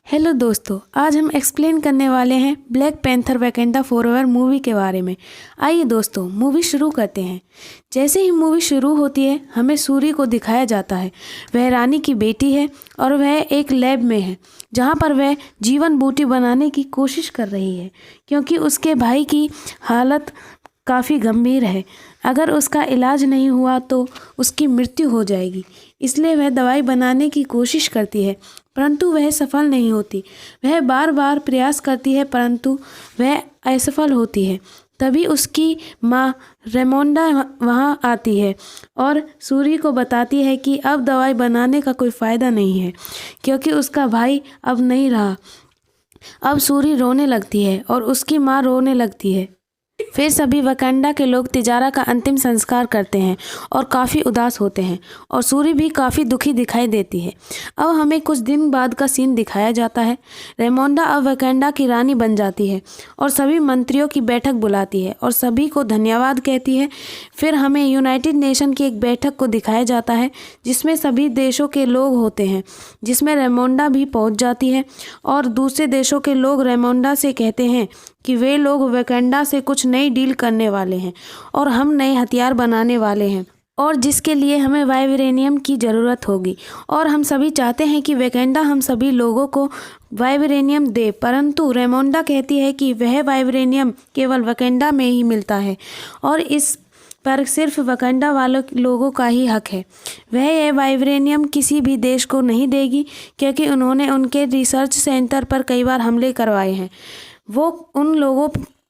Hello दोस्तों, आज हम एक्सप्लेन करने वाले हैं ब्लैक पैंथर वैकेंडा फॉरएवर मूवी के बारे में। आइए दोस्तों, मूवी शुरू करते हैं। जैसे ही मूवी शुरू होती है, हमें सूरी को दिखाया जाता है। वह रानी की बेटी है और वह एक लैब में है, जहां पर वह जीवन बूटी बनाने की कोशिश कर रही है, क्योंकि उसके भाई की हालत काफ़ी गंभीर है। अगर उसका इलाज नहीं हुआ तो उसकी मृत्यु हो जाएगी। इसलिए वह दवाई बनाने की कोशिश करती है, परंतु वह सफल नहीं होती। वह बार बार प्रयास करती है, परंतु वह असफल होती है। तभी उसकी माँ रेमोंडा वहाँ आती है और सूरी को बताती है कि अब दवाई बनाने का कोई फ़ायदा नहीं है, क्योंकि उसका भाई अब नहीं रहा। अब सूरी रोने लगती है और उसकी माँ रोने लगती है। फिर सभी वकांडा के लोग तिजारा का अंतिम संस्कार करते हैं और काफ़ी उदास होते हैं, और सूरी भी काफ़ी दुखी दिखाई देती है। अब हमें कुछ दिन बाद का सीन दिखाया जाता है। रेमोंडा अब वकांडा की रानी बन जाती है और सभी मंत्रियों की बैठक बुलाती है और सभी को धन्यवाद कहती है। फिर हमें यूनाइटेड नेशन की एक बैठक को दिखाया जाता है, जिसमें सभी देशों के लोग होते हैं, जिसमें रेमोंडा भी पहुंच जाती है। और दूसरे देशों के लोग रेमोंडा से कहते हैं कि वे लोग वकांडा से कुछ नई डील करने वाले हैं और हम नए हथियार बनाने वाले हैं, और जिसके लिए हमें वाइब्रेनियम की ज़रूरत होगी। और हम सभी चाहते हैं कि वकांडा हम सभी लोगों को वाइब्रेनियम दे, परंतु रेमोंडा कहती है कि वह वाइब्रेनियम केवल वकांडा में ही मिलता है और इस पर सिर्फ वकांडा वालों लोगों का ही हक है। वह यह वाइब्रेनियम किसी भी देश को नहीं देगी, क्योंकि उन्होंने उनके रिसर्च सेंटर पर कई बार हमले करवाए हैं। वो उन लोगों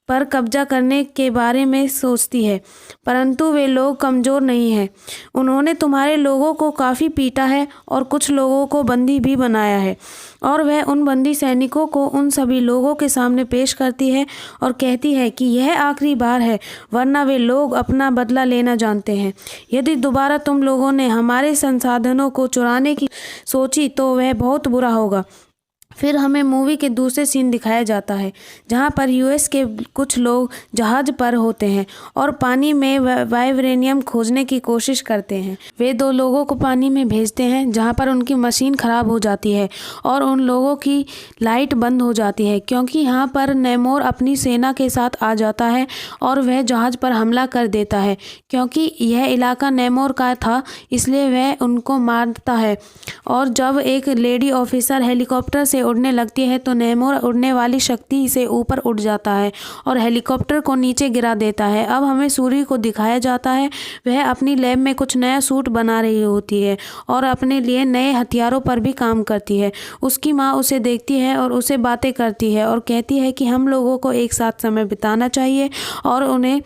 पर कब्जा करने के बारे में सोचती है, परंतु वे लोग कमज़ोर नहीं हैं। उन्होंने तुम्हारे लोगों को काफ़ी पीटा है और कुछ लोगों को बंदी भी बनाया है, और वह उन बंदी सैनिकों को उन सभी लोगों के सामने पेश करती है और कहती है कि यह आखिरी बार है, वरना वे लोग अपना बदला लेना जानते हैं। यदि दोबारा तुम लोगों ने हमारे संसाधनों को चुराने की सोची तो वह बहुत बुरा होगा। फिर हमें मूवी के दूसरे सीन दिखाया जाता है, जहां पर यूएस के कुछ लोग जहाज पर होते हैं और पानी में वाइब्रेनियम खोजने की कोशिश करते हैं। वे दो लोगों को पानी में भेजते हैं, जहां पर उनकी मशीन ख़राब हो जाती है और उन लोगों की लाइट बंद हो जाती है, क्योंकि यहाँ पर नेमोर अपनी सेना के साथ आ जाता है और वह जहाज़ पर हमला कर देता है। क्योंकि यह इलाका नेमोर का था, इसलिए वह उनको मारता है। और जब एक लेडी ऑफिसर हेलीकॉप्टर से उड़ने लगती है तो नेमोर उड़ने वाली शक्ति से ऊपर उड़ जाता है और हेलीकॉप्टर को नीचे गिरा देता है। अब हमें सूरी को दिखाया जाता है, वह अपनी लैब में कुछ नया सूट बना रही होती है और अपने लिए नए हथियारों पर भी काम करती है। उसकी माँ उसे देखती है और उसे बातें करती है और कहती है कि हम लोगों को एक साथ समय बिताना चाहिए और उन्हें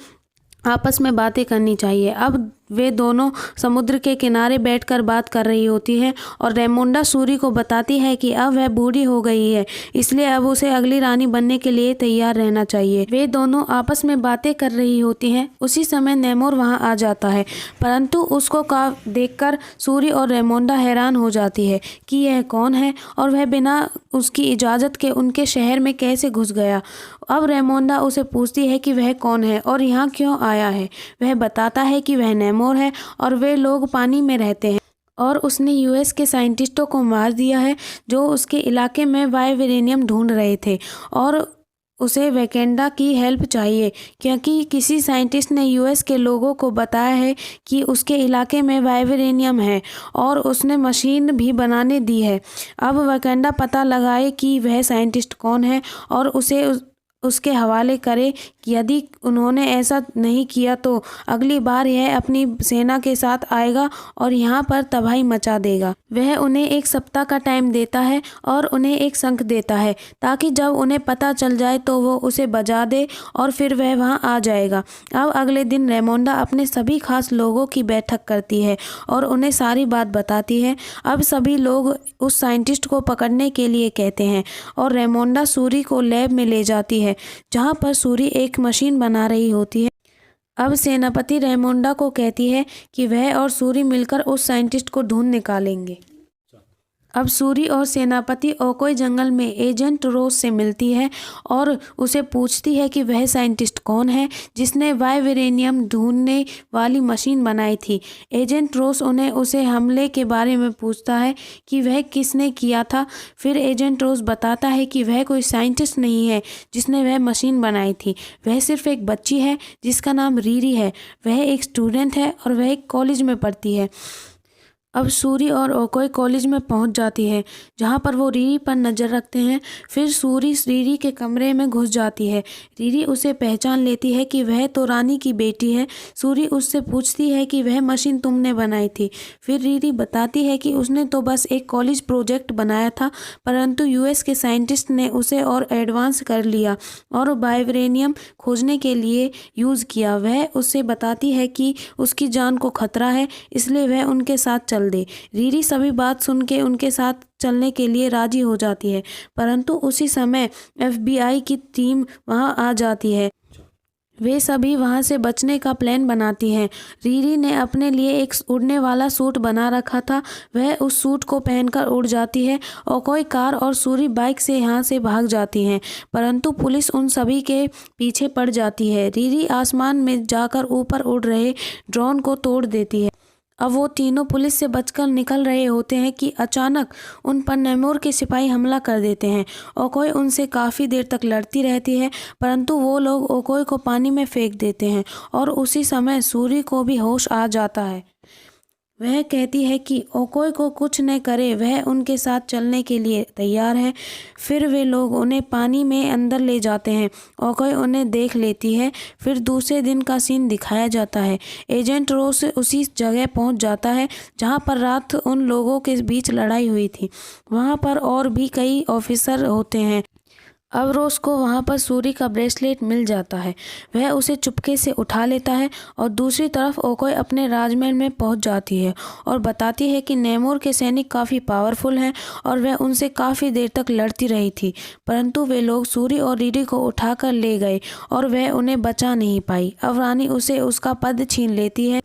आपस में बातें करनी चाहिए। अब वे दोनों समुद्र के किनारे बैठकर बात कर रही होती है और रेमोंडा सूरी को बताती है कि अब वह बूढ़ी हो गई है, इसलिए अब उसे अगली रानी बनने के लिए तैयार रहना चाहिए। वे दोनों आपस में बातें कर रही होती हैं। उसी समय नेमोर वहां आ जाता है, परंतु उसको देखकर सूरी और रेमोंडा हैरान हो जाती है कि यह कौन है और वह बिना उसकी इजाज़त के उनके शहर में कैसे घुस गया। अब रेमोंडा उसे पूछती है कि वह कौन है और यहाँ क्यों आया है। वह बताता है कि वह नेमोर है और वे लोग पानी में रहते हैं और उसने यूएस के साइंटिस्टों को मार दिया है, जो उसके इलाके में वाइब्रेनियम ढूंढ रहे थे, और उसे वकांडा की हेल्प चाहिए, क्योंकि किसी साइंटिस्ट ने यूएस के लोगों को बताया है कि उसके इलाके में वाइब्रेनियम है और उसने मशीन भी बनाने दी है। अब वकांडा पता लगाए कि वह साइंटिस्ट कौन है और उसे उसके हवाले करे। यदि उन्होंने ऐसा नहीं किया तो अगली बार यह अपनी सेना के साथ आएगा और यहाँ पर तबाही मचा देगा। वह उन्हें एक सप्ताह का टाइम देता है और उन्हें एक शंख देता है, ताकि जब उन्हें पता चल जाए तो वो उसे बजा दे और फिर वह वहाँ आ जाएगा। अब अगले दिन रेमोंडा अपने सभी खास लोगों की बैठक करती है और उन्हें सारी बात बताती है। अब सभी लोग उस साइंटिस्ट को पकड़ने के लिए कहते हैं और रेमोंडा सूरी को लैब में ले जाती है, जहाँ पर सूरी एक मशीन बना रही होती है। अब सेनापति रेमोंडा को कहती है कि वह और सूरी मिलकर उस साइंटिस्ट को ढूंढ निकालेंगे। अब सूरी और सेनापति ओकोई जंगल में एजेंट रोज से मिलती है और उसे पूछती है कि वह साइंटिस्ट कौन है जिसने वाइब्रेनियम ढूंढने वाली मशीन बनाई थी। एजेंट रोज उन्हें उसे हमले के बारे में पूछता है कि वह किसने किया था। फिर एजेंट रोज बताता है कि वह कोई साइंटिस्ट नहीं है जिसने वह मशीन बनाई थी, वह सिर्फ एक बच्ची है जिसका नाम रीरी है। वह एक स्टूडेंट है और वह एक कॉलेज में पढ़ती है। अब सूरी और ओकोई कॉलेज में पहुंच जाती है जहां पर वो रीरी पर नज़र रखते हैं। फिर सूरी रीरी के कमरे में घुस जाती है। रीरी उसे पहचान लेती है कि वह तो रानी की बेटी है। सूरी उससे पूछती है कि वह मशीन तुमने बनाई थी। फिर रीरी बताती है कि उसने तो बस एक कॉलेज प्रोजेक्ट बनाया था, परंतु यूएस के साइंटिस्ट ने उसे और एडवांस कर लिया और वाइब्रेनियम खोजने के लिए यूज़ किया। वह उससे बताती है कि उसकी जान को खतरा है, इसलिए वह उनके साथ चल दे। रीरी सभी बात सुन के उनके साथ चलने के लिए राजी हो जाती है, परंतु उसी समय एफबीआई की टीम वहां आ जाती है। वे सभी वहां से बचने का प्लान बनाती हैं। रीरी ने अपने लिए एक उड़ने वाला सूट बना रखा था, वह उस सूट को पहनकर उड़ जाती है और कोई कार और सूरी बाइक से यहाँ से भाग जाती हैं, परंतु पुलिस उन सभी के पीछे पड़ जाती है। रीरी आसमान में जाकर ऊपर उड़ रहे ड्रोन को तोड़ देती है। अब वो तीनों पुलिस से बचकर निकल रहे होते हैं कि अचानक उन पर नेमोर के सिपाही हमला कर देते हैं। ओकोई उनसे काफ़ी देर तक लड़ती रहती है, परंतु वो लोग ओकोई को पानी में फेंक देते हैं और उसी समय सूरी को भी होश आ जाता है। वह कहती है कि ओकोई को कुछ न करे, वह उनके साथ चलने के लिए तैयार है। फिर वे लोग उन्हें पानी में अंदर ले जाते हैं। ओकोई उन्हें देख लेती है। फिर दूसरे दिन का सीन दिखाया जाता है। एजेंट रोज उसी जगह पहुंच जाता है जहां पर रात उन लोगों के बीच लड़ाई हुई थी। वहां पर और भी कई ऑफिसर होते हैं। अब रोज को वहाँ पर सूरी का ब्रेसलेट मिल जाता है। वह उसे चुपके से उठा लेता है और दूसरी तरफ ओकोई अपने राजमहल में पहुँच जाती है और बताती है कि नेमोर के सैनिक काफ़ी पावरफुल हैं और वह उनसे काफ़ी देर तक लड़ती रही थी, परंतु वे लोग सूरी और रीरी को उठाकर ले गए और वह उन्हें बचा नहीं पाई। अब रानी उसे उसका पद छीन लेती है।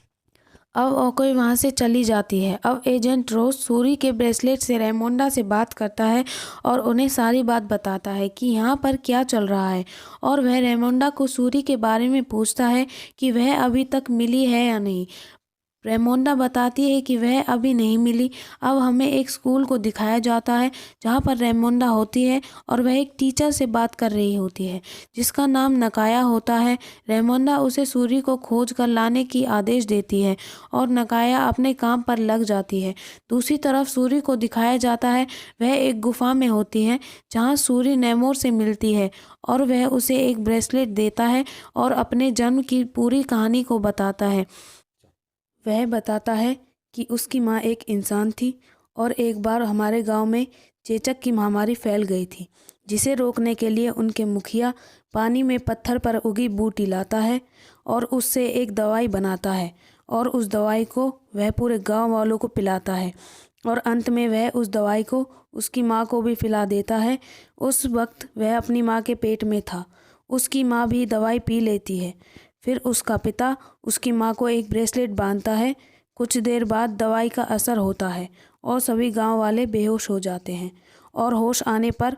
अब ओकोई वहाँ से चली जाती है। अब एजेंट रोज सूरी के ब्रेसलेट से रेमोंडा से बात करता है और उन्हें सारी बात बताता है कि यहाँ पर क्या चल रहा है, और वह रेमोंडा को सूरी के बारे में पूछता है कि वह अभी तक मिली है या नहीं। रेमोंडा बताती है कि वह अभी नहीं मिली। अब हमें एक स्कूल को दिखाया जाता है जहाँ पर रेमोंडा होती है और वह एक टीचर से बात कर रही होती है जिसका नाम नकाया होता है। रेमोंडा उसे सूरी को खोज कर लाने की आदेश देती है और नकाया अपने काम पर लग जाती है। दूसरी तरफ सूरी को दिखाया जाता है, वह एक गुफा में होती है जहाँ सूरी नेमोर से मिलती है और वह उसे एक ब्रेसलेट देता है और अपने जन्म की पूरी कहानी को बताता है। वह बताता है कि उसकी माँ एक इंसान थी और एक बार हमारे गांव में चेचक की महामारी फैल गई थी, जिसे रोकने के लिए उनके मुखिया पानी में पत्थर पर उगी बूटी लाता है और उससे एक दवाई बनाता है और उस दवाई को वह पूरे गांव वालों को पिलाता है और अंत में वह उस दवाई को उसकी माँ को भी पिला देता है। उस वक्त वह अपनी माँ के पेट में था। उसकी माँ भी दवाई पी लेती है। फिर उसका पिता उसकी माँ को एक ब्रेसलेट बांधता है। कुछ देर बाद दवाई का असर होता है और सभी गांव वाले बेहोश हो जाते हैं और होश आने पर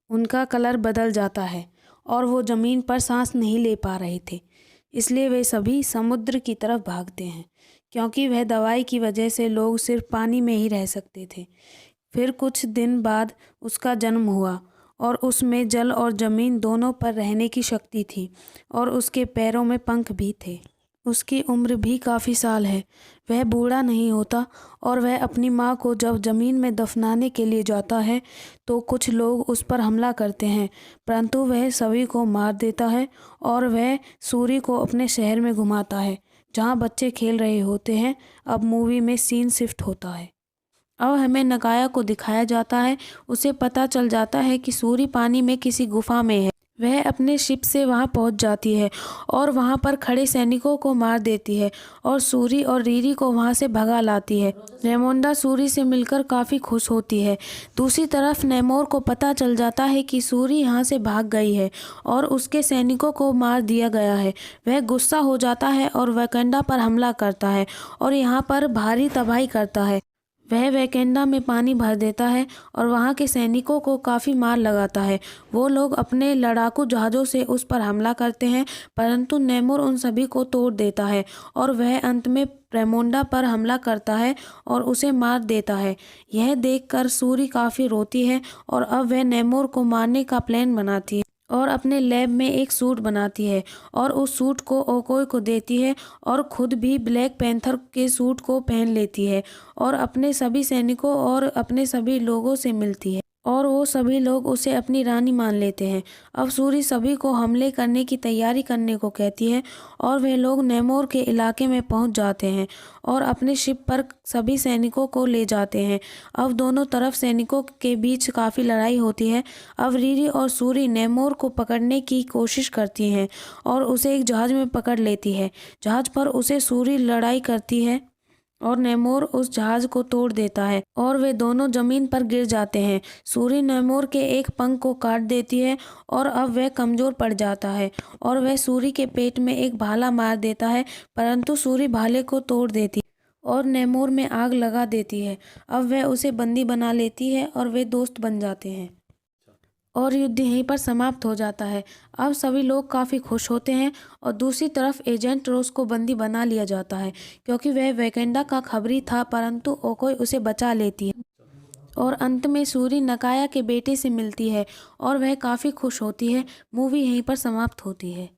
उनका कलर बदल जाता है और वो ज़मीन पर सांस नहीं ले पा रहे थे, इसलिए वे सभी समुद्र की तरफ भागते हैं क्योंकि वह दवाई की वजह से लोग सिर्फ पानी में ही रह सकते थे। फिर कुछ दिन बाद उसका जन्म हुआ और उसमें जल और ज़मीन दोनों पर रहने की शक्ति थी और उसके पैरों में पंख भी थे। उसकी उम्र भी काफ़ी साल है। वह बूढ़ा नहीं होता और वह अपनी माँ को जब ज़मीन में दफनाने के लिए जाता है तो कुछ लोग उस पर हमला करते हैं, परंतु वह सभी को मार देता है और वह सूरी को अपने शहर में घुमाता है जहाँ बच्चे खेल रहे होते हैं। अब मूवी में सीन शिफ्ट होता है। अब हमें नकाया को दिखाया जाता है। उसे पता चल जाता है कि सूरी पानी में किसी गुफा में है। वह अपने शिप से वहां पहुंच जाती है और वहां पर खड़े सैनिकों को मार देती है और सूरी और रीरी को वहां से भगा लाती है। रेमोंडा सूरी से मिलकर काफ़ी खुश होती है। दूसरी तरफ नेमोर को पता चल जाता है कि सूरी यहाँ से भाग गई है और उसके सैनिकों को मार दिया गया है। वह गुस्सा हो जाता है और वैकेंडा पर हमला करता है और यहाँ पर भारी तबाही करता है। वह वेकेंडा में पानी भर देता है और वहाँ के सैनिकों को काफ़ी मार लगाता है। वो लोग अपने लड़ाकू जहाज़ों से उस पर हमला करते हैं, परंतु नेमोर उन सभी को तोड़ देता है और वह अंत में रेमोंडा पर हमला करता है और उसे मार देता है। यह देखकर सूरी काफ़ी रोती है और अब वह नेमोर को मारने का प्लान बनाती है और अपने लैब में एक सूट बनाती है और उस सूट को ओकोई को देती है और खुद भी ब्लैक पैंथर के सूट को पहन लेती है और अपने सभी सैनिकों और अपने सभी लोगों से मिलती है और वो सभी लोग उसे अपनी रानी मान लेते हैं। अब सूरी सभी को हमले करने की तैयारी करने को कहती है और वे लोग नेमोर के इलाके में पहुंच जाते हैं और अपने शिप पर सभी सैनिकों को ले जाते हैं। अब दोनों तरफ सैनिकों के बीच काफ़ी लड़ाई होती है। अब रीरी और सूरी नेमोर को पकड़ने की कोशिश करती हैं और उसे एक जहाज़ में पकड़ लेती है। जहाज़ पर उसे सूरी लड़ाई करती है और नेमोर उस जहाज को तोड़ देता है और वे दोनों जमीन पर गिर जाते हैं। सूरी नेमोर के एक पंख को काट देती है और अब वह कमजोर पड़ जाता है और वह सूरी के पेट में एक भाला मार देता है, परंतु सूरी भाले को तोड़ देती है और नेमोर में आग लगा देती है। अब वह उसे बंदी बना लेती है और वे दोस्त बन जाते हैं और युद्ध यहीं पर समाप्त हो जाता है। अब सभी लोग काफ़ी खुश होते हैं और दूसरी तरफ एजेंट रोज को बंदी बना लिया जाता है क्योंकि वह वेकेंडा का खबरी था, परंतु ओकोई उसे बचा लेती है और अंत में सूरी नकाया के बेटे से मिलती है और वह काफ़ी खुश होती है। मूवी यहीं पर समाप्त होती है।